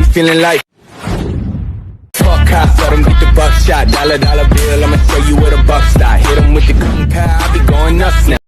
feeling like fuck cops, let them get the buckshot. Dollar bill, I'ma show you where the buck stop. Hit them with the gun pal, I be going nuts now.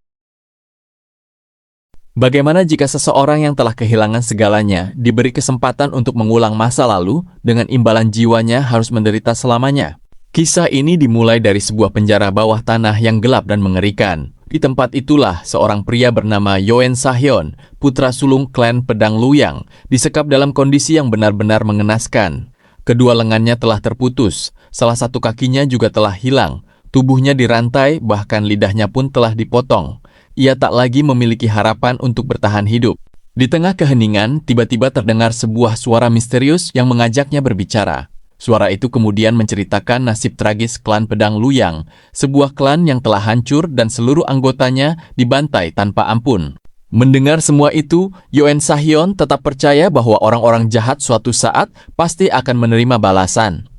Bagaimana jika seseorang yang telah kehilangan segalanya diberi kesempatan untuk mengulang masa lalu dengan imbalan jiwanya harus menderita selamanya? Kisah ini dimulai dari sebuah penjara bawah tanah yang gelap dan mengerikan. Di tempat itulah seorang pria bernama Yoen Sahyeon, putra sulung klan Pedang Luyang, disekap dalam kondisi yang benar-benar mengenaskan. Kedua lengannya telah terputus, salah satu kakinya juga telah hilang, tubuhnya dirantai, bahkan lidahnya pun telah dipotong. Ia tak lagi memiliki harapan untuk bertahan hidup. Di tengah keheningan, tiba-tiba terdengar sebuah suara misterius yang mengajaknya berbicara. Suara itu kemudian menceritakan nasib tragis klan Pedang Luyang, sebuah klan yang telah hancur dan seluruh anggotanya dibantai tanpa ampun. Mendengar semua itu, Yoen Sahyeon tetap percaya bahwa orang-orang jahat suatu saat pasti akan menerima balasan.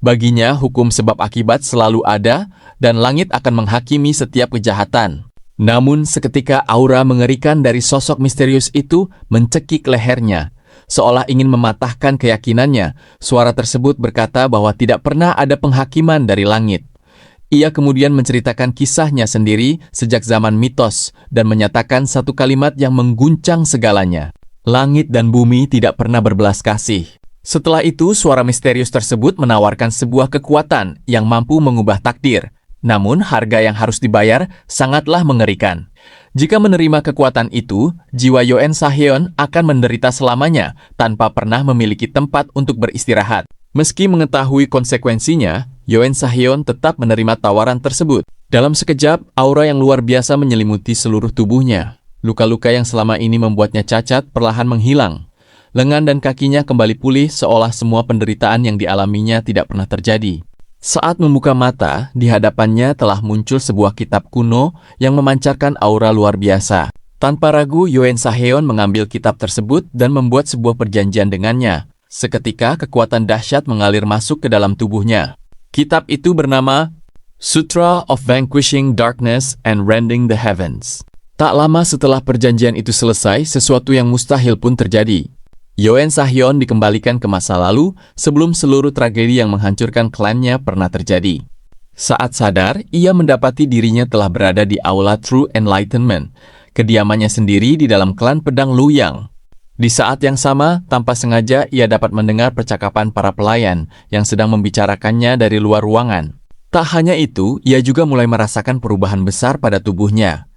Baginya, hukum sebab akibat selalu ada, dan langit akan menghakimi setiap kejahatan. Namun seketika aura mengerikan dari sosok misterius itu mencekik lehernya. Seolah ingin mematahkan keyakinannya, suara tersebut berkata bahwa tidak pernah ada penghakiman dari langit. Ia kemudian menceritakan kisahnya sendiri sejak zaman mitos dan menyatakan satu kalimat yang mengguncang segalanya. Langit dan bumi tidak pernah berbelas kasih. Setelah itu, suara misterius tersebut menawarkan sebuah kekuatan yang mampu mengubah takdir. Namun, harga yang harus dibayar sangatlah mengerikan. Jika menerima kekuatan itu, jiwa Yoen Sahyeon akan menderita selamanya tanpa pernah memiliki tempat untuk beristirahat. Meski mengetahui konsekuensinya, Yoen Sahyeon tetap menerima tawaran tersebut. Dalam sekejap, aura yang luar biasa menyelimuti seluruh tubuhnya. Luka-luka yang selama ini membuatnya cacat perlahan menghilang. Lengan dan kakinya kembali pulih seolah semua penderitaan yang dialaminya tidak pernah terjadi. Saat membuka mata, di hadapannya telah muncul sebuah kitab kuno yang memancarkan aura luar biasa. Tanpa ragu, Yoen Sahyeon mengambil kitab tersebut dan membuat sebuah perjanjian dengannya. Seketika, kekuatan dahsyat mengalir masuk ke dalam tubuhnya. Kitab itu bernama Sutra of Vanquishing Darkness and Rending the Heavens. Tak lama setelah perjanjian itu selesai, sesuatu yang mustahil pun terjadi. Yoen Sahyeon dikembalikan ke masa lalu sebelum seluruh tragedi yang menghancurkan klannya pernah terjadi. Saat sadar, ia mendapati dirinya telah berada di Aula True Enlightenment, kediamannya sendiri di dalam klan Pedang Luyang. Di saat yang sama, tanpa sengaja ia dapat mendengar percakapan para pelayan yang sedang membicarakannya dari luar ruangan. Tak hanya itu, ia juga mulai merasakan perubahan besar pada tubuhnya.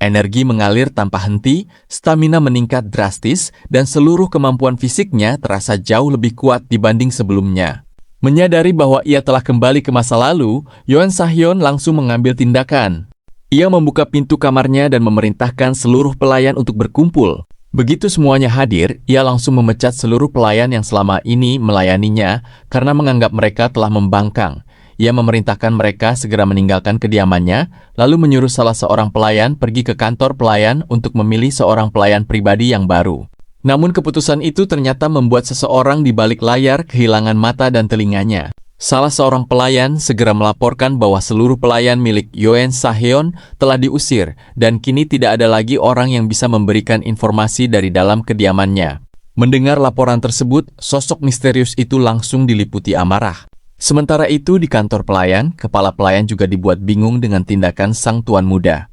Energi mengalir tanpa henti, stamina meningkat drastis, dan seluruh kemampuan fisiknya terasa jauh lebih kuat dibanding sebelumnya. Menyadari bahwa ia telah kembali ke masa lalu, Yoen Sahyeon langsung mengambil tindakan. Ia membuka pintu kamarnya dan memerintahkan seluruh pelayan untuk berkumpul. Begitu semuanya hadir, ia langsung memecat seluruh pelayan yang selama ini melayaninya karena menganggap mereka telah membangkang. Ia memerintahkan mereka segera meninggalkan kediamannya, lalu menyuruh salah seorang pelayan pergi ke kantor pelayan untuk memilih seorang pelayan pribadi yang baru. Namun keputusan itu ternyata membuat seseorang di balik layar kehilangan mata dan telinganya. Salah seorang pelayan segera melaporkan bahwa seluruh pelayan milik Yoen Sahyeon telah diusir dan kini tidak ada lagi orang yang bisa memberikan informasi dari dalam kediamannya. Mendengar laporan tersebut, sosok misterius itu langsung diliputi amarah. Sementara itu di kantor pelayan, kepala pelayan juga dibuat bingung dengan tindakan sang tuan muda.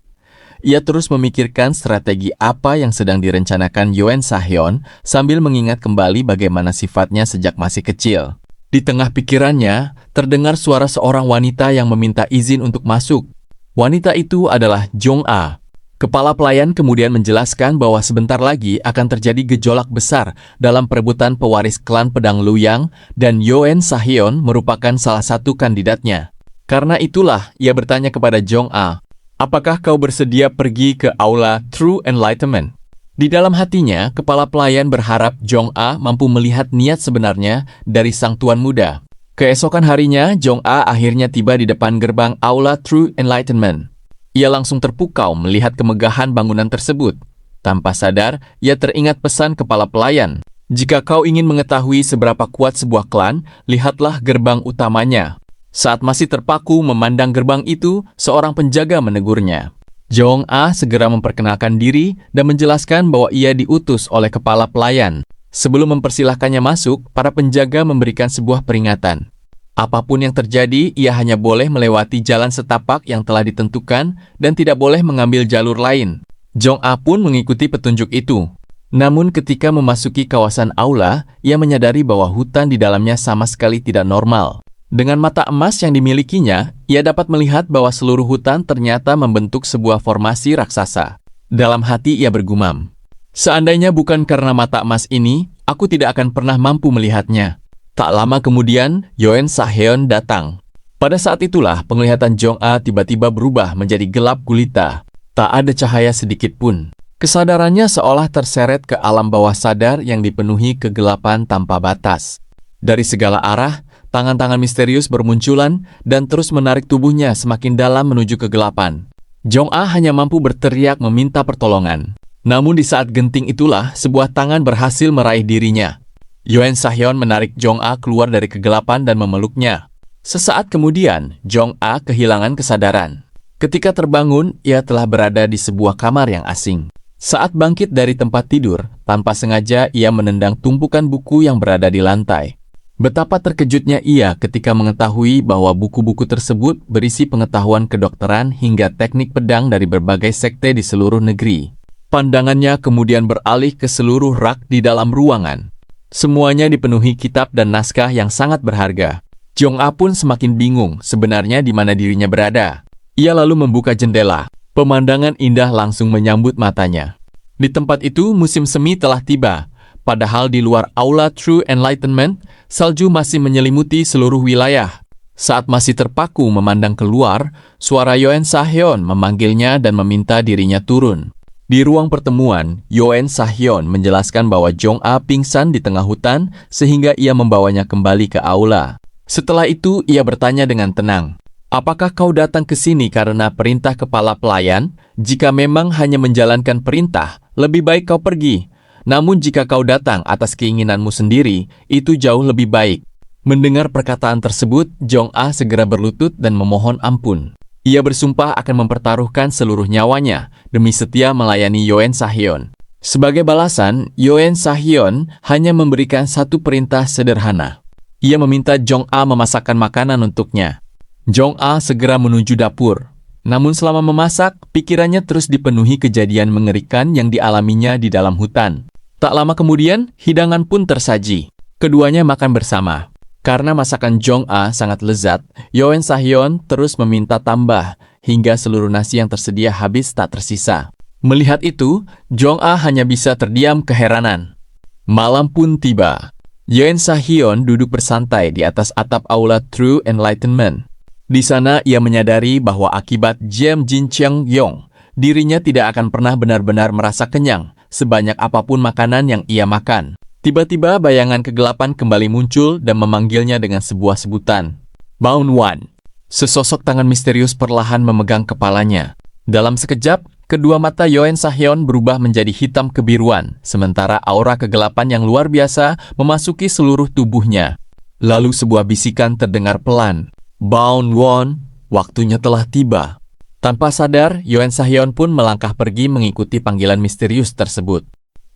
Ia terus memikirkan strategi apa yang sedang direncanakan Yoen Sahyeon sambil mengingat kembali bagaimana sifatnya sejak masih kecil. Di tengah pikirannya, terdengar suara seorang wanita yang meminta izin untuk masuk. Wanita itu adalah Jong-a. Kepala pelayan kemudian menjelaskan bahwa sebentar lagi akan terjadi gejolak besar dalam perebutan pewaris klan Pedang Luyang dan Yoen Sahyeon merupakan salah satu kandidatnya. Karena itulah ia bertanya kepada Jong-a, "Apakah kau bersedia pergi ke Aula True Enlightenment?" Di dalam hatinya, kepala pelayan berharap Jong-a mampu melihat niat sebenarnya dari sang tuan muda. Keesokan harinya, Jong-a akhirnya tiba di depan gerbang Aula True Enlightenment. Ia langsung terpukau melihat kemegahan bangunan tersebut. Tanpa sadar, ia teringat pesan kepala pelayan. Jika kau ingin mengetahui seberapa kuat sebuah klan, lihatlah gerbang utamanya. Saat masih terpaku memandang gerbang itu, seorang penjaga menegurnya. Jong-a segera memperkenalkan diri dan menjelaskan bahwa ia diutus oleh kepala pelayan. Sebelum mempersilahkannya masuk, para penjaga memberikan sebuah peringatan. Apapun yang terjadi, ia hanya boleh melewati jalan setapak yang telah ditentukan dan tidak boleh mengambil jalur lain. Jong-a pun mengikuti petunjuk itu. Namun ketika memasuki kawasan aula, ia menyadari bahwa hutan di dalamnya sama sekali tidak normal. Dengan mata emas yang dimilikinya, ia dapat melihat bahwa seluruh hutan ternyata membentuk sebuah formasi raksasa. Dalam hati ia bergumam, "Seandainya bukan karena mata emas ini, aku tidak akan pernah mampu melihatnya." Tak lama kemudian, Yoen Sahyeon datang. Pada saat itulah, penglihatan Jong-a tiba-tiba berubah menjadi gelap gulita. Tak ada cahaya sedikit pun. Kesadarannya seolah terseret ke alam bawah sadar yang dipenuhi kegelapan tanpa batas. Dari segala arah, tangan-tangan misterius bermunculan dan terus menarik tubuhnya semakin dalam menuju kegelapan. Jong-a hanya mampu berteriak meminta pertolongan. Namun di saat genting itulah, sebuah tangan berhasil meraih dirinya. Yoen Sahyeon menarik Jong-a keluar dari kegelapan dan memeluknya. Sesaat kemudian, Jong-a kehilangan kesadaran. Ketika terbangun, ia telah berada di sebuah kamar yang asing. Saat bangkit dari tempat tidur, tanpa sengaja ia menendang tumpukan buku yang berada di lantai. Betapa terkejutnya ia ketika mengetahui bahwa buku-buku tersebut berisi pengetahuan kedokteran hingga teknik pedang dari berbagai sekte di seluruh negeri. Pandangannya kemudian beralih ke seluruh rak di dalam ruangan. Semuanya dipenuhi kitab dan naskah yang sangat berharga. Jong-a pun semakin bingung sebenarnya di mana dirinya berada. Ia lalu membuka jendela. Pemandangan indah langsung menyambut matanya. Di tempat itu, musim semi telah tiba. Padahal di luar aula True Enlightenment, salju masih menyelimuti seluruh wilayah. Saat masih terpaku memandang keluar, suara Yoen Sahyeon memanggilnya dan meminta dirinya turun. Di ruang pertemuan, Yoen Sahyeon menjelaskan bahwa Jong-a pingsan di tengah hutan sehingga ia membawanya kembali ke aula. Setelah itu, ia bertanya dengan tenang, "Apakah kau datang ke sini karena perintah kepala pelayan? Jika memang hanya menjalankan perintah, lebih baik kau pergi. Namun jika kau datang atas keinginanmu sendiri, itu jauh lebih baik." Mendengar perkataan tersebut, Jong-a segera berlutut dan memohon ampun. Ia bersumpah akan mempertaruhkan seluruh nyawanya demi setia melayani Yoen Sahyeon. Sebagai balasan, Yoen Sahyeon hanya memberikan satu perintah sederhana. Ia meminta Jong-a memasakkan makanan untuknya. Jong-a segera menuju dapur. Namun selama memasak, pikirannya terus dipenuhi kejadian mengerikan yang dialaminya di dalam hutan. Tak lama kemudian, hidangan pun tersaji. Keduanya makan bersama. Karena masakan Jong-a sangat lezat, Yoen Sahyeon terus meminta tambah, hingga seluruh nasi yang tersedia habis tak tersisa. Melihat itu, Jong-a hanya bisa terdiam keheranan. Malam pun tiba. Yoen Sahyeon duduk bersantai di atas atap aula True Enlightenment. Di sana ia menyadari bahwa akibat Jam Jin Cheong Yong, dirinya tidak akan pernah benar-benar merasa kenyang sebanyak apapun makanan yang ia makan. Tiba-tiba bayangan kegelapan kembali muncul dan memanggilnya dengan sebuah sebutan. Bound One. Sesosok tangan misterius perlahan memegang kepalanya. Dalam sekejap, kedua mata Yoen Sahyeon berubah menjadi hitam kebiruan, sementara aura kegelapan yang luar biasa memasuki seluruh tubuhnya. Lalu sebuah bisikan terdengar pelan. Bound One, waktunya telah tiba. Tanpa sadar, Yoen Sahyeon pun melangkah pergi mengikuti panggilan misterius tersebut.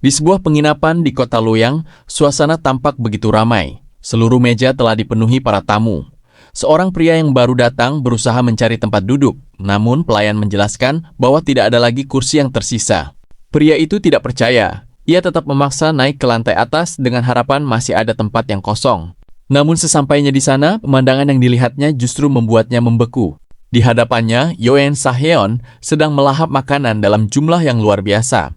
Di sebuah penginapan di kota Luoyang, suasana tampak begitu ramai. Seluruh meja telah dipenuhi para tamu. Seorang pria yang baru datang berusaha mencari tempat duduk, namun pelayan menjelaskan bahwa tidak ada lagi kursi yang tersisa. Pria itu tidak percaya. Ia tetap memaksa naik ke lantai atas dengan harapan masih ada tempat yang kosong. Namun sesampainya di sana, pemandangan yang dilihatnya justru membuatnya membeku. Di hadapannya, Yoen Sahyeon sedang melahap makanan dalam jumlah yang luar biasa.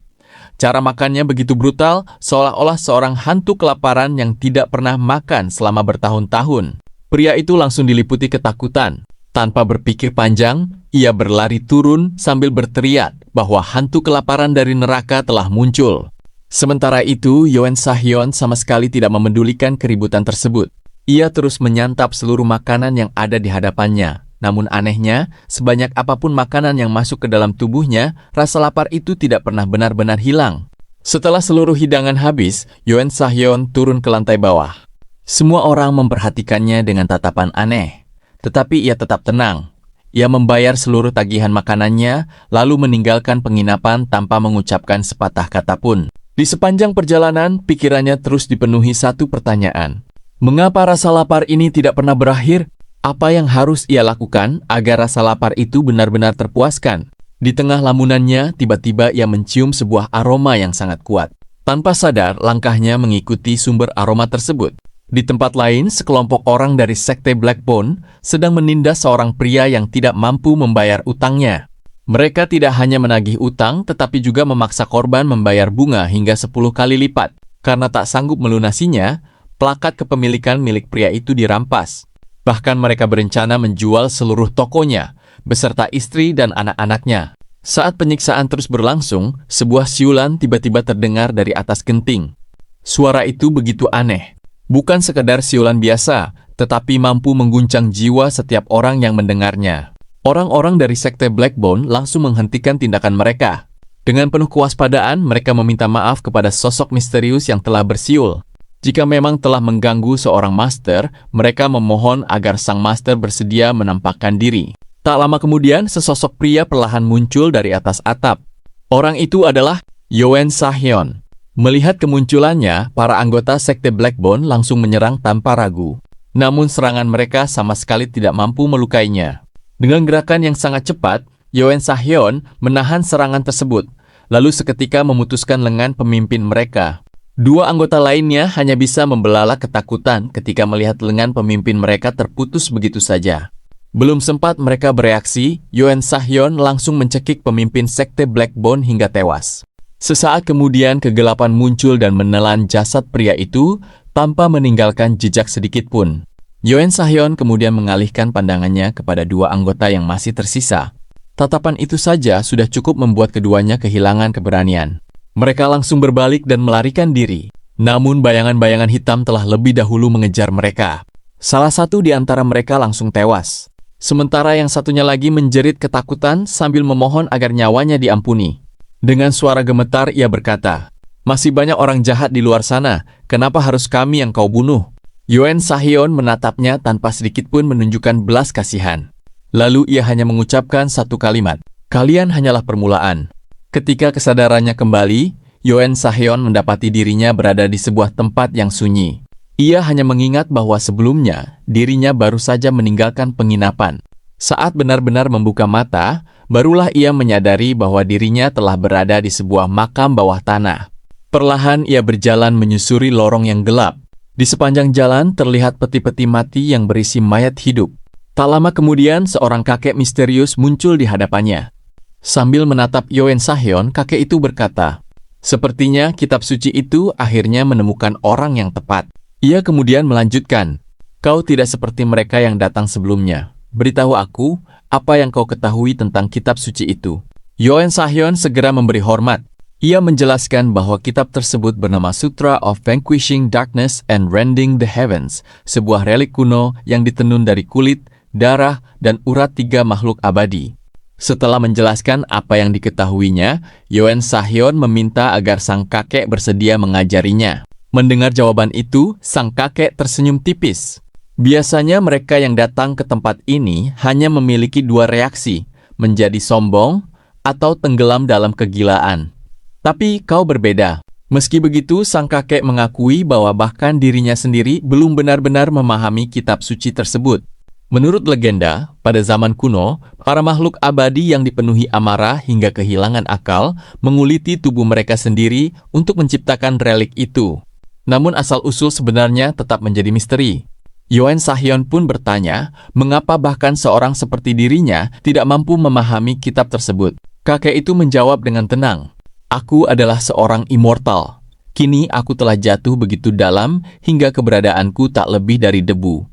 Cara makannya begitu brutal, seolah-olah seorang hantu kelaparan yang tidak pernah makan selama bertahun-tahun. Pria itu langsung diliputi ketakutan. Tanpa berpikir panjang, ia berlari turun sambil berteriak bahwa hantu kelaparan dari neraka telah muncul. Sementara itu, Yoen Sahyeon sama sekali tidak memedulikan keributan tersebut. Ia terus menyantap seluruh makanan yang ada di hadapannya. Namun anehnya, sebanyak apapun makanan yang masuk ke dalam tubuhnya, rasa lapar itu tidak pernah benar-benar hilang. Setelah seluruh hidangan habis, Yoen Sahyeon turun ke lantai bawah. Semua orang memperhatikannya dengan tatapan aneh. Tetapi ia tetap tenang. Ia membayar seluruh tagihan makanannya, lalu meninggalkan penginapan tanpa mengucapkan sepatah kata pun. Di sepanjang perjalanan, pikirannya terus dipenuhi satu pertanyaan. Mengapa rasa lapar ini tidak pernah berakhir? Apa yang harus ia lakukan agar rasa lapar itu benar-benar terpuaskan? Di tengah lamunannya, tiba-tiba ia mencium sebuah aroma yang sangat kuat. Tanpa sadar, langkahnya mengikuti sumber aroma tersebut. Di tempat lain, sekelompok orang dari sekte Blackbone sedang menindas seorang pria yang tidak mampu membayar utangnya. Mereka tidak hanya menagih utang, tetapi juga memaksa korban membayar bunga hingga 10 kali lipat. Karena tak sanggup melunasinya, plakat kepemilikan milik pria itu dirampas. Bahkan mereka berencana menjual seluruh tokonya, beserta istri dan anak-anaknya. Saat penyiksaan terus berlangsung, sebuah siulan tiba-tiba terdengar dari atas genting. Suara itu begitu aneh. Bukan sekedar siulan biasa, tetapi mampu mengguncang jiwa setiap orang yang mendengarnya. Orang-orang dari sekte Blackbone langsung menghentikan tindakan mereka. Dengan penuh kewaspadaan, mereka meminta maaf kepada sosok misterius yang telah bersiul. Jika memang telah mengganggu seorang master, mereka memohon agar sang master bersedia menampakkan diri. Tak lama kemudian, sesosok pria perlahan muncul dari atas atap. Orang itu adalah Yoen Sahyeon. Melihat kemunculannya, para anggota sekte Blackbone langsung menyerang tanpa ragu. Namun serangan mereka sama sekali tidak mampu melukainya. Dengan gerakan yang sangat cepat, Yoen Sahyeon menahan serangan tersebut, lalu seketika memutuskan lengan pemimpin mereka. Dua anggota lainnya hanya bisa membelalak ketakutan ketika melihat lengan pemimpin mereka terputus begitu saja. Belum sempat mereka bereaksi, Yoen Sahyeon langsung mencekik pemimpin sekte Blackbone hingga tewas. Sesaat kemudian kegelapan muncul dan menelan jasad pria itu tanpa meninggalkan jejak sedikit pun. Yoen Sahyeon kemudian mengalihkan pandangannya kepada dua anggota yang masih tersisa. Tatapan itu saja sudah cukup membuat keduanya kehilangan keberanian. Mereka langsung berbalik dan melarikan diri. Namun bayangan-bayangan hitam telah lebih dahulu mengejar mereka. Salah satu di antara mereka langsung tewas. Sementara yang satunya lagi menjerit ketakutan sambil memohon agar nyawanya diampuni. Dengan suara gemetar ia berkata, "Masih banyak orang jahat di luar sana, kenapa harus kami yang kau bunuh?" Yoen Sahyeon menatapnya tanpa sedikit pun menunjukkan belas kasihan. Lalu ia hanya mengucapkan satu kalimat, "Kalian hanyalah permulaan." Ketika kesadarannya kembali, Yoen Sahyeon mendapati dirinya berada di sebuah tempat yang sunyi. Ia hanya mengingat bahwa sebelumnya dirinya baru saja meninggalkan penginapan. Saat benar-benar membuka mata, barulah ia menyadari bahwa dirinya telah berada di sebuah makam bawah tanah. Perlahan ia berjalan menyusuri lorong yang gelap. Di sepanjang jalan terlihat peti-peti mati yang berisi mayat hidup. Tak lama kemudian, seorang kakek misterius muncul di hadapannya. Sambil menatap Yoen Sahyeon, kakek itu berkata, "Sepertinya kitab suci itu akhirnya menemukan orang yang tepat." Ia kemudian melanjutkan, "Kau tidak seperti mereka yang datang sebelumnya. Beritahu aku, apa yang kau ketahui tentang kitab suci itu?" Yoen Sahyeon segera memberi hormat. Ia menjelaskan bahwa kitab tersebut bernama Sutra of Vanquishing Darkness and Rending the Heavens, sebuah relik kuno yang ditenun dari kulit, darah, dan urat 3 makhluk abadi. Setelah menjelaskan apa yang diketahuinya, Yoen Sahyeon meminta agar sang kakek bersedia mengajarinya. Mendengar jawaban itu, sang kakek tersenyum tipis. Biasanya mereka yang datang ke tempat ini hanya memiliki 2 reaksi, menjadi sombong atau tenggelam dalam kegilaan. Tapi kau berbeda. Meski begitu, sang kakek mengakui bahwa bahkan dirinya sendiri belum benar-benar memahami kitab suci tersebut. Menurut legenda, pada zaman kuno, para makhluk abadi yang dipenuhi amarah hingga kehilangan akal menguliti tubuh mereka sendiri untuk menciptakan relik itu. Namun asal-usul sebenarnya tetap menjadi misteri. Yoen Sahyeon pun bertanya, mengapa bahkan seorang seperti dirinya tidak mampu memahami kitab tersebut. Kakek itu menjawab dengan tenang, "Aku adalah seorang immortal. Kini aku telah jatuh begitu dalam hingga keberadaanku tak lebih dari debu.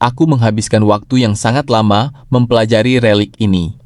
Aku menghabiskan waktu yang sangat lama mempelajari relik ini.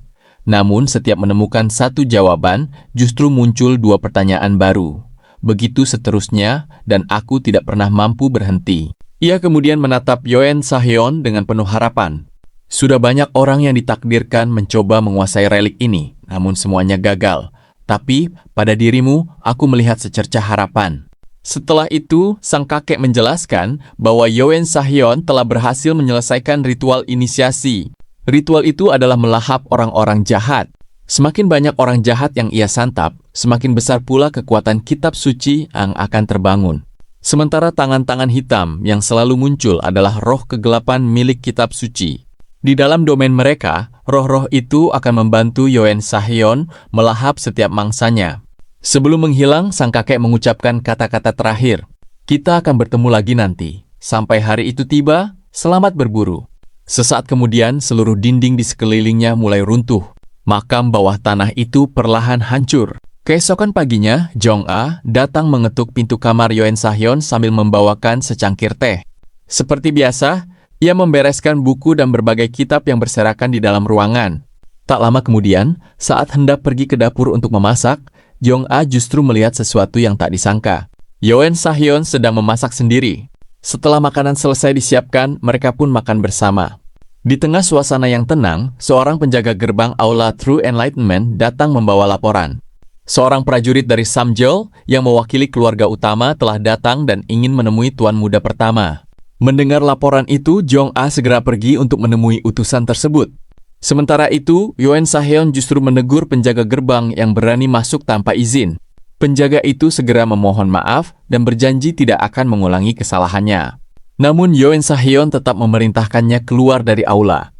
Namun setiap menemukan satu jawaban, justru muncul 2 pertanyaan baru. Begitu seterusnya, dan aku tidak pernah mampu berhenti." Ia kemudian menatap Yoen Sahyeon dengan penuh harapan. "Sudah banyak orang yang ditakdirkan mencoba menguasai relik ini, namun semuanya gagal. Tapi pada dirimu, aku melihat secercah harapan." Setelah itu, sang kakek menjelaskan bahwa Yoen Sahyeon telah berhasil menyelesaikan ritual inisiasi. Ritual itu adalah melahap orang-orang jahat. Semakin banyak orang jahat yang ia santap, semakin besar pula kekuatan kitab suci yang akan terbangun. Sementara tangan-tangan hitam yang selalu muncul adalah roh kegelapan milik kitab suci. Di dalam domain mereka, roh-roh itu akan membantu Yoen Sahyeon melahap setiap mangsanya. Sebelum menghilang, sang kakek mengucapkan kata-kata terakhir. Kita akan bertemu lagi nanti. Sampai hari itu tiba, selamat berburu. Sesaat kemudian, seluruh dinding di sekelilingnya mulai runtuh. Makam bawah tanah itu perlahan hancur. Keesokan paginya, Jong-a datang mengetuk pintu kamar Yoen Sahyeon sambil membawakan secangkir teh. Seperti biasa, ia membereskan buku dan berbagai kitab yang berserakan di dalam ruangan. Tak lama kemudian, saat hendak pergi ke dapur untuk memasak, Jong-a justru melihat sesuatu yang tak disangka. Yoen Sahyeon sedang memasak sendiri. Setelah makanan selesai disiapkan, mereka pun makan bersama. Di tengah suasana yang tenang, seorang penjaga gerbang Aula True Enlightenment datang membawa laporan. Seorang prajurit dari Samjeol yang mewakili keluarga utama telah datang dan ingin menemui tuan muda pertama. Mendengar laporan itu, Jong-a segera pergi untuk menemui utusan tersebut. Sementara itu, Yoen Sahyeon justru menegur penjaga gerbang yang berani masuk tanpa izin. Penjaga itu segera memohon maaf dan berjanji tidak akan mengulangi kesalahannya. Namun Yoen Sahyeon tetap memerintahkannya keluar dari aula.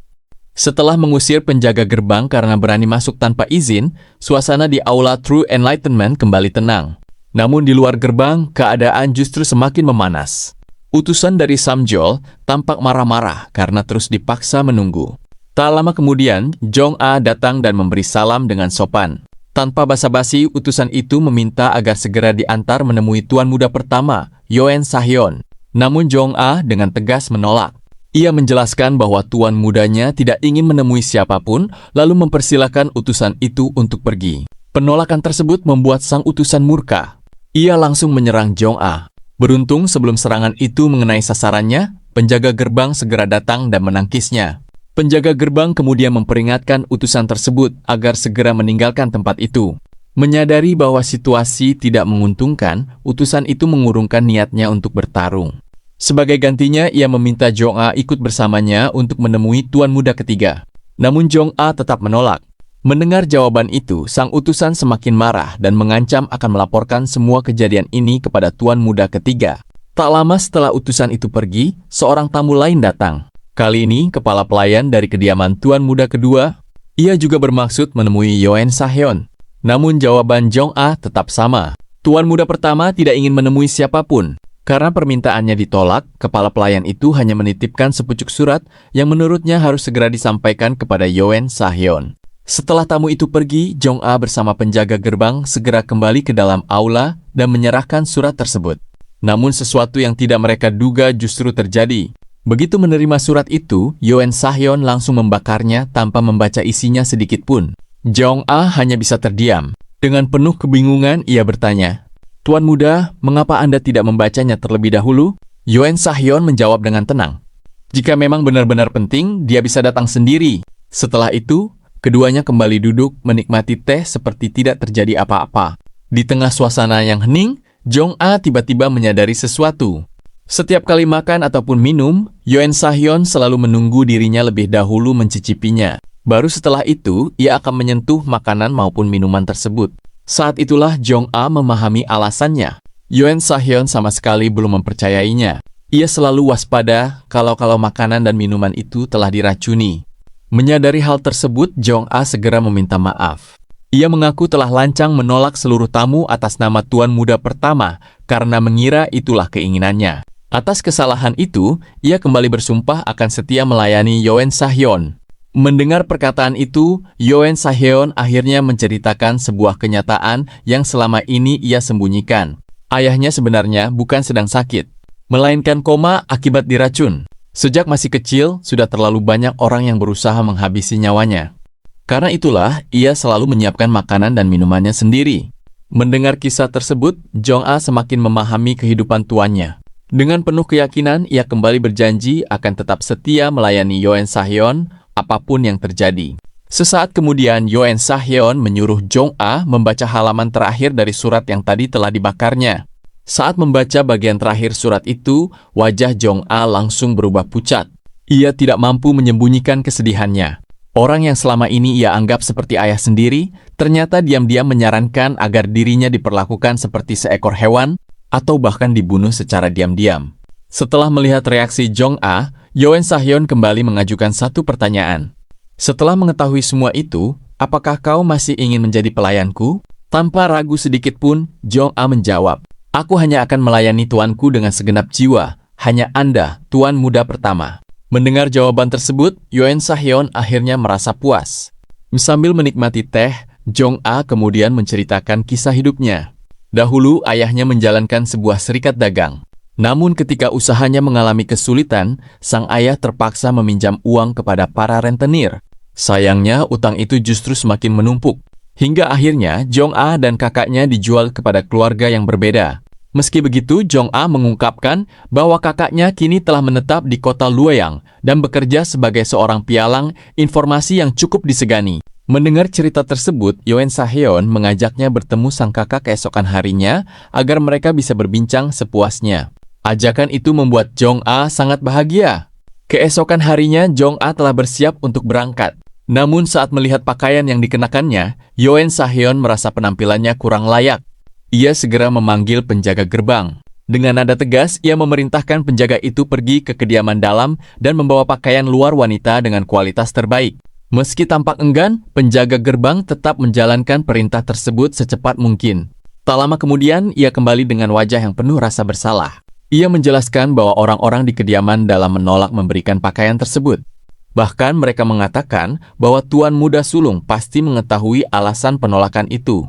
Setelah mengusir penjaga gerbang karena berani masuk tanpa izin, suasana di aula True Enlightenment kembali tenang. Namun di luar gerbang, keadaan justru semakin memanas. Utusan dari Samjeol tampak marah-marah karena terus dipaksa menunggu. Tak lama kemudian, Jong-a datang dan memberi salam dengan sopan. Tanpa basa-basi, utusan itu meminta agar segera diantar menemui tuan muda pertama, Yoen Sahyeon. Namun Jong-a dengan tegas menolak. Ia menjelaskan bahwa tuan mudanya tidak ingin menemui siapapun, lalu mempersilahkan utusan itu untuk pergi. Penolakan tersebut membuat sang utusan murka. Ia langsung menyerang Jong-a. Beruntung sebelum serangan itu mengenai sasarannya, penjaga gerbang segera datang dan menangkisnya. Penjaga gerbang kemudian memperingatkan utusan tersebut agar segera meninggalkan tempat itu. Menyadari bahwa situasi tidak menguntungkan, utusan itu mengurungkan niatnya untuk bertarung. Sebagai gantinya, ia meminta Jong-a ikut bersamanya untuk menemui tuan muda ketiga. Namun Jong-a tetap menolak. Mendengar jawaban itu, sang utusan semakin marah dan mengancam akan melaporkan semua kejadian ini kepada tuan muda ketiga. Tak lama setelah utusan itu pergi, seorang tamu lain datang. Kali ini, kepala pelayan dari kediaman tuan muda kedua. Ia juga bermaksud menemui Yoen Sahyeon. Namun jawaban Jong-a tetap sama. Tuan muda pertama tidak ingin menemui siapapun. Karena permintaannya ditolak, kepala pelayan itu hanya menitipkan sepucuk surat yang menurutnya harus segera disampaikan kepada Yoen Sahyeon. Setelah tamu itu pergi, Jong-a bersama penjaga gerbang segera kembali ke dalam aula dan menyerahkan surat tersebut. Namun sesuatu yang tidak mereka duga justru terjadi. Begitu menerima surat itu, Yoen Sahyeon langsung membakarnya tanpa membaca isinya sedikit pun. Jong-a hanya bisa terdiam. Dengan penuh kebingungan, ia bertanya, "Tuan muda, mengapa Anda tidak membacanya terlebih dahulu?" Yoen Sahyeon menjawab dengan tenang. Jika memang benar-benar penting, dia bisa datang sendiri. Setelah itu, keduanya kembali duduk menikmati teh seperti tidak terjadi apa-apa. Di tengah suasana yang hening, Jong-a tiba-tiba menyadari sesuatu. Setiap kali makan ataupun minum, Yoen Sahyeon selalu menunggu dirinya lebih dahulu mencicipinya. Baru setelah itu, ia akan menyentuh makanan maupun minuman tersebut. Saat itulah Jong-a memahami alasannya. Yoen Sahyeon sama sekali belum mempercayainya. Ia selalu waspada kalau makanan dan minuman itu telah diracuni. Menyadari hal tersebut, Jong-a segera meminta maaf. Ia mengaku telah lancang menolak seluruh tamu atas nama tuan muda pertama karena mengira itulah keinginannya. Atas kesalahan itu, ia kembali bersumpah akan setia melayani Yoen Sahyeon. Mendengar perkataan itu, Yoen Sahyeon akhirnya menceritakan sebuah kenyataan yang selama ini ia sembunyikan. Ayahnya sebenarnya bukan sedang sakit, melainkan koma akibat diracun. Sejak masih kecil, sudah terlalu banyak orang yang berusaha menghabisi nyawanya. Karena itulah, ia selalu menyiapkan makanan dan minumannya sendiri. Mendengar kisah tersebut, Jong-a semakin memahami kehidupan tuannya. Dengan penuh keyakinan, ia kembali berjanji akan tetap setia melayani Yoen Sahyeon apapun yang terjadi. Sesaat kemudian, Yoen Sahyeon menyuruh Jong-a membaca halaman terakhir dari surat yang tadi telah dibakarnya. Saat membaca bagian terakhir surat itu, wajah Jong-a langsung berubah pucat. Ia tidak mampu menyembunyikan kesedihannya. Orang yang selama ini ia anggap seperti ayah sendiri, ternyata diam-diam menyarankan agar dirinya diperlakukan seperti seekor hewan atau bahkan dibunuh secara diam-diam. Setelah melihat reaksi Jong-a, Yoon Sahyeon kembali mengajukan satu pertanyaan. Setelah mengetahui semua itu, apakah kau masih ingin menjadi pelayanku? Tanpa ragu sedikit pun, Jong-a menjawab, aku hanya akan melayani tuanku dengan segenap jiwa, hanya Anda, tuan muda pertama. Mendengar jawaban tersebut, Yoon Sahyeon akhirnya merasa puas. Sambil menikmati teh, Jong-a kemudian menceritakan kisah hidupnya. Dahulu ayahnya menjalankan sebuah serikat dagang. Namun ketika usahanya mengalami kesulitan, sang ayah terpaksa meminjam uang kepada para rentenir. Sayangnya, utang itu justru semakin menumpuk. Hingga akhirnya, Jong-a dan kakaknya dijual kepada keluarga yang berbeda. Meski begitu, Jong-a mengungkapkan bahwa kakaknya kini telah menetap di kota Luoyang dan bekerja sebagai seorang pialang, informasi yang cukup disegani. Mendengar cerita tersebut, Yoon Sahyeon mengajaknya bertemu sang kakak keesokan harinya agar mereka bisa berbincang sepuasnya. Ajakan itu membuat Jong-a sangat bahagia. Keesokan harinya, Jong-a telah bersiap untuk berangkat. Namun saat melihat pakaian yang dikenakannya, Yoon Sahyeon merasa penampilannya kurang layak. Ia segera memanggil penjaga gerbang. Dengan nada tegas, ia memerintahkan penjaga itu pergi ke kediaman dalam dan membawa pakaian luar wanita dengan kualitas terbaik. Meski tampak enggan, penjaga gerbang tetap menjalankan perintah tersebut secepat mungkin. Tak lama kemudian, ia kembali dengan wajah yang penuh rasa bersalah. Ia menjelaskan bahwa orang-orang di kediaman dalam menolak memberikan pakaian tersebut. Bahkan mereka mengatakan bahwa Tuan Muda Sulung pasti mengetahui alasan penolakan itu.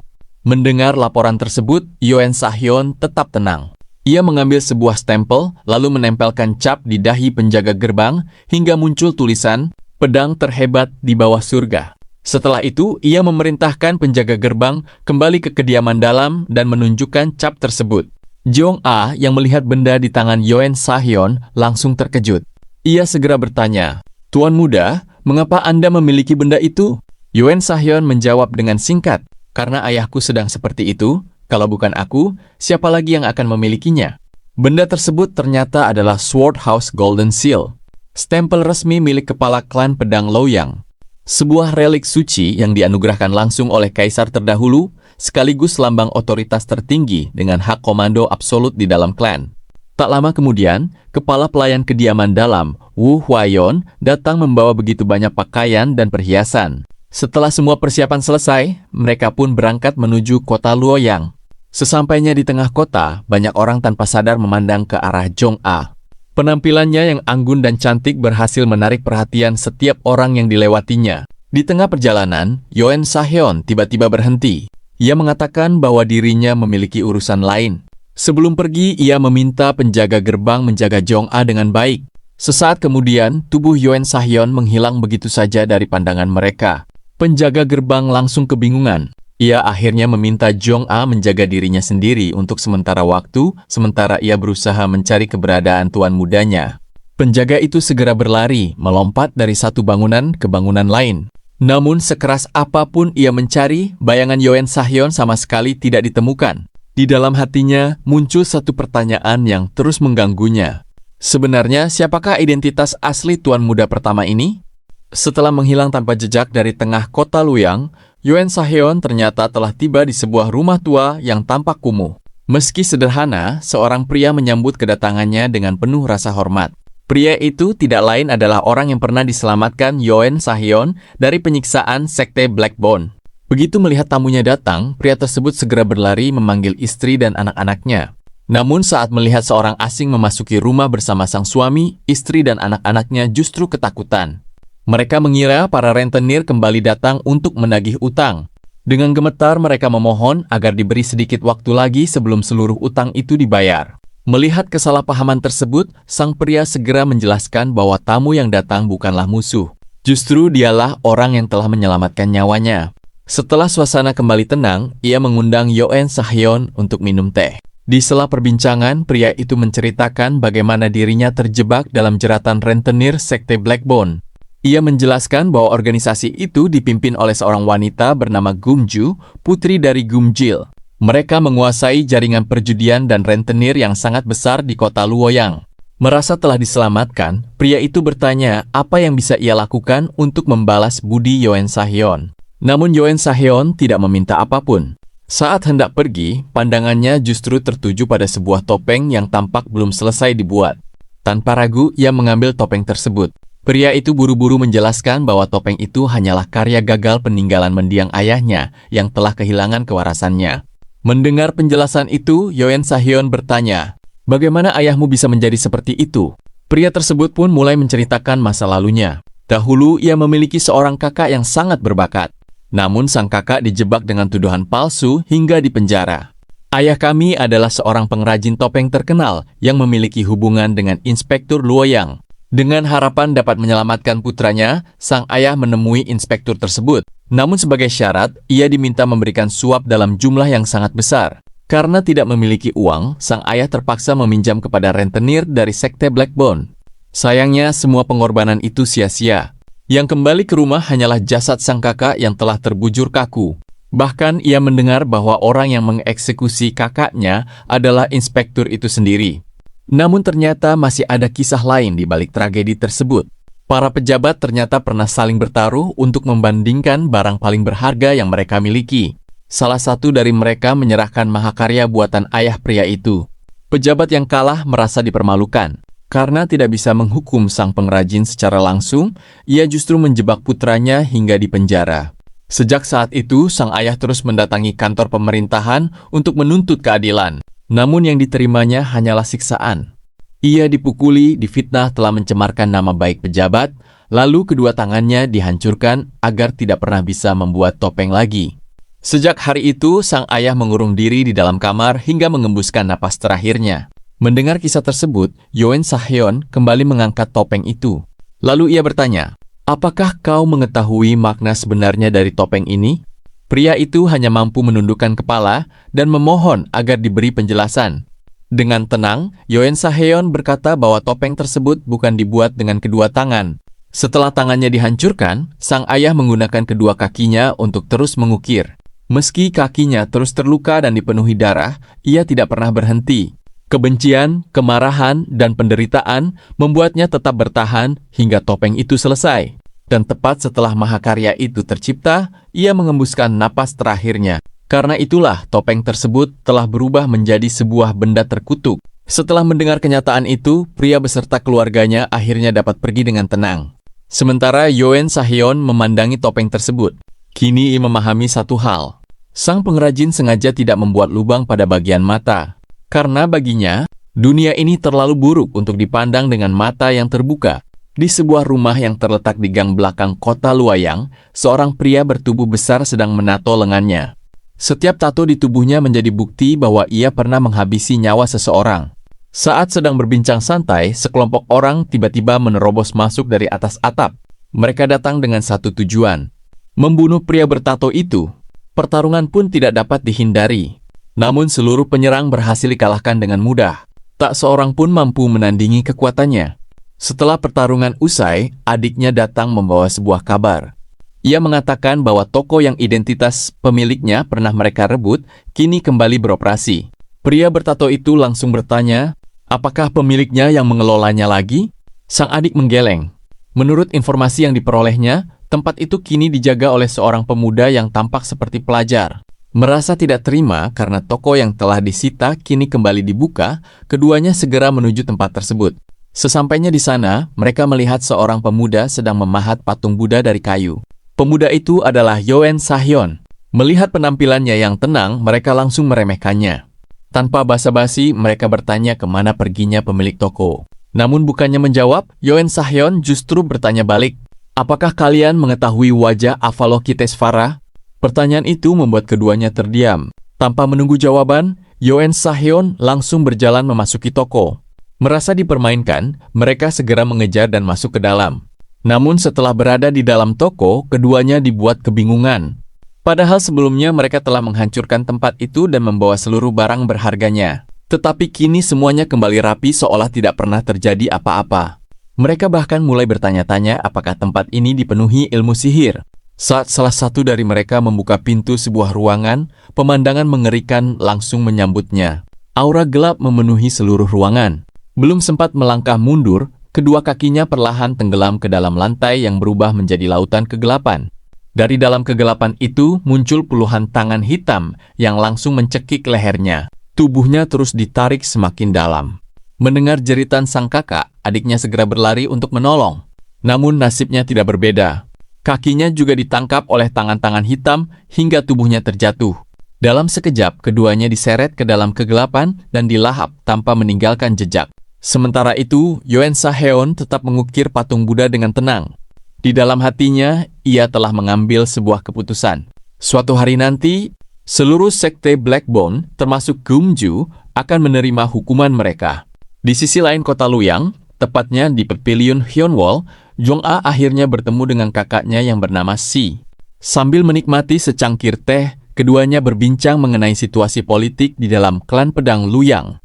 Mendengar laporan tersebut, Yoon Sahyeon tetap tenang. Ia mengambil sebuah stempel, lalu menempelkan cap di dahi penjaga gerbang hingga muncul tulisan, pedang terhebat di bawah surga. Setelah itu, ia memerintahkan penjaga gerbang kembali ke kediaman dalam dan menunjukkan cap tersebut. Jong-a yang melihat benda di tangan Yoon Sahyeon langsung terkejut. Ia segera bertanya, Tuan Muda, mengapa Anda memiliki benda itu? Yoon Sahyeon menjawab dengan singkat, karena ayahku sedang seperti itu, kalau bukan aku, siapa lagi yang akan memilikinya? Benda tersebut ternyata adalah Sword House Golden Seal, stempel resmi milik kepala klan pedang Loyang. Sebuah relik suci yang dianugerahkan langsung oleh kaisar terdahulu, sekaligus lambang otoritas tertinggi dengan hak komando absolut di dalam klan. Tak lama kemudian, kepala pelayan kediaman dalam, Wu Hwayon, datang membawa begitu banyak pakaian dan perhiasan. Setelah semua persiapan selesai, mereka pun berangkat menuju kota Luoyang. Sesampainya di tengah kota, banyak orang tanpa sadar memandang ke arah Jong-a. Penampilannya yang anggun dan cantik berhasil menarik perhatian setiap orang yang dilewatinya. Di tengah perjalanan, Yoon Sahyeon tiba-tiba berhenti. Ia mengatakan bahwa dirinya memiliki urusan lain. Sebelum pergi, ia meminta penjaga gerbang menjaga Jong-a dengan baik. Sesaat kemudian, tubuh Yoon Sahyeon menghilang begitu saja dari pandangan mereka. Penjaga gerbang langsung kebingungan. Ia akhirnya meminta Jong-a menjaga dirinya sendiri untuk sementara waktu, sementara ia berusaha mencari keberadaan tuan mudanya. Penjaga itu segera berlari, melompat dari satu bangunan ke bangunan lain. Namun sekeras apapun ia mencari, bayangan Yoon Sahyeon sama sekali tidak ditemukan. Di dalam hatinya muncul satu pertanyaan yang terus mengganggunya. Sebenarnya siapakah identitas asli tuan muda pertama ini? Setelah menghilang tanpa jejak dari tengah kota Luoyang, Yoon Sahyeon ternyata telah tiba di sebuah rumah tua yang tampak kumuh. Meski sederhana, seorang pria menyambut kedatangannya dengan penuh rasa hormat. Pria itu tidak lain adalah orang yang pernah diselamatkan Yoon Sahyeon dari penyiksaan sekte Blackbone. Begitu melihat tamunya datang, pria tersebut segera berlari memanggil istri dan anak-anaknya. Namun saat melihat seorang asing memasuki rumah bersama sang suami, istri dan anak-anaknya justru ketakutan. Mereka mengira para rentenir kembali datang untuk menagih utang. Dengan gemetar mereka memohon agar diberi sedikit waktu lagi sebelum seluruh utang itu dibayar. Melihat kesalahpahaman tersebut, sang pria segera menjelaskan bahwa tamu yang datang bukanlah musuh. Justru dialah orang yang telah menyelamatkan nyawanya. Setelah suasana kembali tenang, ia mengundang Yoon Sahyeon untuk minum teh. Di sela perbincangan, pria itu menceritakan bagaimana dirinya terjebak dalam jeratan rentenir sekte Blackbone. Ia menjelaskan bahwa organisasi itu dipimpin oleh seorang wanita bernama Gumju, putri dari Gumjil. Mereka menguasai jaringan perjudian dan rentenir yang sangat besar di kota Luoyang. Merasa telah diselamatkan, pria itu bertanya apa yang bisa ia lakukan untuk membalas budi Yoen Sahyeon. Namun Yoen Sahyeon tidak meminta apapun. Saat hendak pergi, pandangannya justru tertuju pada sebuah topeng yang tampak belum selesai dibuat. Tanpa ragu, ia mengambil topeng tersebut. Pria itu buru-buru menjelaskan bahwa topeng itu hanyalah karya gagal peninggalan mendiang ayahnya yang telah kehilangan kewarasannya. Mendengar penjelasan itu, Yoen Sahyeon bertanya, "Bagaimana ayahmu bisa menjadi seperti itu?" Pria tersebut pun mulai menceritakan masa lalunya. Dahulu, ia memiliki seorang kakak yang sangat berbakat. Namun sang kakak dijebak dengan tuduhan palsu hingga dipenjara. Ayah kami adalah seorang pengrajin topeng terkenal yang memiliki hubungan dengan Inspektur Luoyang. Dengan harapan dapat menyelamatkan putranya, sang ayah menemui inspektur tersebut. Namun sebagai syarat, ia diminta memberikan suap dalam jumlah yang sangat besar. Karena tidak memiliki uang, sang ayah terpaksa meminjam kepada rentenir dari sekte Blackbone. Sayangnya, semua pengorbanan itu sia-sia. Yang kembali ke rumah hanyalah jasad sang kakak yang telah terbujur kaku. Bahkan ia mendengar bahwa orang yang mengeksekusi kakaknya adalah inspektur itu sendiri. Namun ternyata masih ada kisah lain di balik tragedi tersebut. Para pejabat ternyata pernah saling bertaruh untuk membandingkan barang paling berharga yang mereka miliki. Salah satu dari mereka menyerahkan mahakarya buatan ayah pria itu. Pejabat yang kalah merasa dipermalukan. Karena tidak bisa menghukum sang pengrajin secara langsung, ia justru menjebak putranya hingga dipenjara. Sejak saat itu, sang ayah terus mendatangi kantor pemerintahan untuk menuntut keadilan. Namun yang diterimanya hanyalah siksaan. Ia dipukuli, difitnah telah mencemarkan nama baik pejabat, lalu kedua tangannya dihancurkan agar tidak pernah bisa membuat topeng lagi. Sejak hari itu, sang ayah mengurung diri di dalam kamar hingga mengembuskan napas terakhirnya. Mendengar kisah tersebut, Yoen Sahyeon kembali mengangkat topeng itu. Lalu ia bertanya, "Apakah kau mengetahui makna sebenarnya dari topeng ini?" Pria itu hanya mampu menundukkan kepala dan memohon agar diberi penjelasan. Dengan tenang, Yoen Sahyeon berkata bahwa topeng tersebut bukan dibuat dengan kedua tangan. Setelah tangannya dihancurkan, sang ayah menggunakan kedua kakinya untuk terus mengukir. Meski kakinya terus terluka dan dipenuhi darah, ia tidak pernah berhenti. Kebencian, kemarahan, dan penderitaan membuatnya tetap bertahan hingga topeng itu selesai. Dan tepat setelah mahakarya itu tercipta, ia mengembuskan napas terakhirnya. Karena itulah topeng tersebut telah berubah menjadi sebuah benda terkutuk. Setelah mendengar kenyataan itu, pria beserta keluarganya akhirnya dapat pergi dengan tenang. Sementara Yoen Sahyeon memandangi topeng tersebut. Kini ia memahami satu hal. Sang pengrajin sengaja tidak membuat lubang pada bagian mata. Karena baginya, dunia ini terlalu buruk untuk dipandang dengan mata yang terbuka. Di sebuah rumah yang terletak di gang belakang kota Luoyang, seorang pria bertubuh besar sedang menato lengannya. Setiap tato di tubuhnya menjadi bukti bahwa ia pernah menghabisi nyawa seseorang. Saat sedang berbincang santai, sekelompok orang tiba-tiba menerobos masuk dari atas atap. Mereka datang dengan satu tujuan, membunuh pria bertato itu. Pertarungan pun tidak dapat dihindari. Namun seluruh penyerang berhasil dikalahkan dengan mudah. Tak seorang pun mampu menandingi kekuatannya. Setelah pertarungan usai, adiknya datang membawa sebuah kabar. Ia mengatakan bahwa toko yang identitas pemiliknya pernah mereka rebut, kini kembali beroperasi. Pria bertato itu langsung bertanya, apakah pemiliknya yang mengelolanya lagi? Sang adik menggeleng. Menurut informasi yang diperolehnya, tempat itu kini dijaga oleh seorang pemuda yang tampak seperti pelajar. Merasa tidak terima karena toko yang telah disita kini kembali dibuka, keduanya segera menuju tempat tersebut. Sesampainya di sana, mereka melihat seorang pemuda sedang memahat patung Buddha dari kayu. Pemuda itu adalah Yoen Sahyeon. Melihat penampilannya yang tenang, mereka langsung meremehkannya. Tanpa basa-basi, mereka bertanya kemana perginya pemilik toko. Namun bukannya menjawab, Yoen Sahyeon justru bertanya balik, apakah kalian mengetahui wajah Avalokitesvara? Pertanyaan itu membuat keduanya terdiam. Tanpa menunggu jawaban, Yoen Sahyeon langsung berjalan memasuki toko. Merasa dipermainkan, mereka segera mengejar dan masuk ke dalam. Namun setelah berada di dalam toko, keduanya dibuat kebingungan. Padahal sebelumnya mereka telah menghancurkan tempat itu dan membawa seluruh barang berharganya. Tetapi kini semuanya kembali rapi seolah tidak pernah terjadi apa-apa. Mereka bahkan mulai bertanya-tanya apakah tempat ini dipenuhi ilmu sihir. Saat salah satu dari mereka membuka pintu sebuah ruangan, pemandangan mengerikan langsung menyambutnya. Aura gelap memenuhi seluruh ruangan. Belum sempat melangkah mundur, kedua kakinya perlahan tenggelam ke dalam lantai yang berubah menjadi lautan kegelapan. Dari dalam kegelapan itu muncul puluhan tangan hitam yang langsung mencekik lehernya. Tubuhnya terus ditarik semakin dalam. Mendengar jeritan sang kakak, adiknya segera berlari untuk menolong. Namun nasibnya tidak berbeda. Kakinya juga ditangkap oleh tangan-tangan hitam hingga tubuhnya terjatuh. Dalam sekejap, keduanya diseret ke dalam kegelapan dan dilahap tanpa meninggalkan jejak. Sementara itu, Yoon Sa-heon tetap mengukir patung Buddha dengan tenang. Di dalam hatinya, ia telah mengambil sebuah keputusan. Suatu hari nanti, seluruh sekte Blackbone, termasuk Geumju, akan menerima hukuman mereka. Di sisi lain kota Luoyang, tepatnya di Pavilion Hyunwol, Jong-a akhirnya bertemu dengan kakaknya yang bernama Si. Sambil menikmati secangkir teh, keduanya berbincang mengenai situasi politik di dalam klan pedang Luoyang.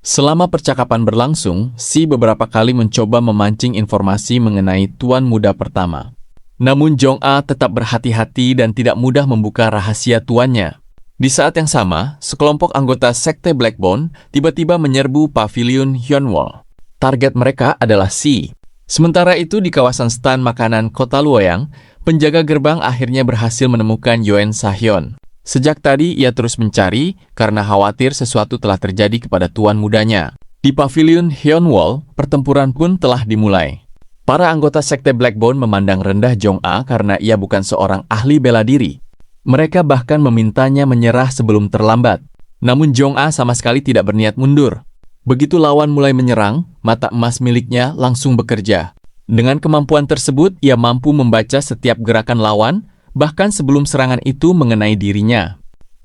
Selama percakapan berlangsung, Si beberapa kali mencoba memancing informasi mengenai tuan muda pertama. Namun Jong-a tetap berhati-hati dan tidak mudah membuka rahasia tuannya. Di saat yang sama, sekelompok anggota sekte Blackbone tiba-tiba menyerbu Pavilion Hyunwol. Target mereka adalah Si. Sementara itu di kawasan stan makanan kota Luoyang, penjaga gerbang akhirnya berhasil menemukan Yoon Sa-heon. Sejak tadi ia terus mencari karena khawatir sesuatu telah terjadi kepada tuan mudanya. Di Pavilion Hyunwol, pertempuran pun telah dimulai. Para anggota sekte Blackbone memandang rendah Jong-a karena ia bukan seorang ahli bela diri. Mereka bahkan memintanya menyerah sebelum terlambat. Namun Jong-a sama sekali tidak berniat mundur. Begitu lawan mulai menyerang, mata emas miliknya langsung bekerja. Dengan kemampuan tersebut, ia mampu membaca setiap gerakan lawan, bahkan sebelum serangan itu mengenai dirinya.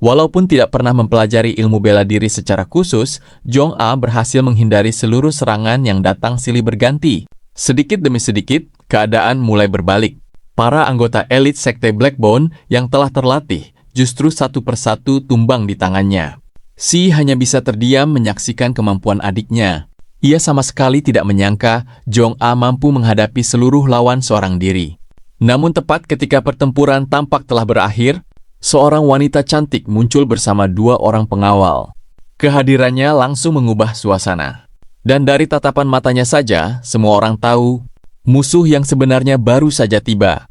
Walaupun tidak pernah mempelajari ilmu bela diri secara khusus, Jong-a berhasil menghindari seluruh serangan yang datang silih berganti. Sedikit demi sedikit, keadaan mulai berbalik. Para anggota elit sekte Blackbone yang telah terlatih justru satu persatu tumbang di tangannya. Si hanya bisa terdiam menyaksikan kemampuan adiknya. Ia sama sekali tidak menyangka Jong-a mampu menghadapi seluruh lawan seorang diri. Namun tepat ketika pertempuran tampak telah berakhir, seorang wanita cantik muncul bersama dua orang pengawal. Kehadirannya langsung mengubah suasana. Dan dari tatapan matanya saja, semua orang tahu musuh yang sebenarnya baru saja tiba.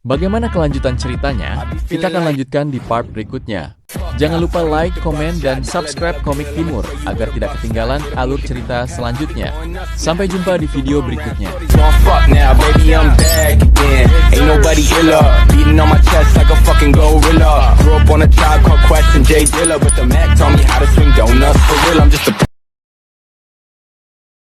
Bagaimana kelanjutan ceritanya? Kita akan lanjutkan di part berikutnya. Jangan lupa like, komen, dan subscribe Komik Timur agar tidak ketinggalan alur cerita selanjutnya. Sampai jumpa di video berikutnya.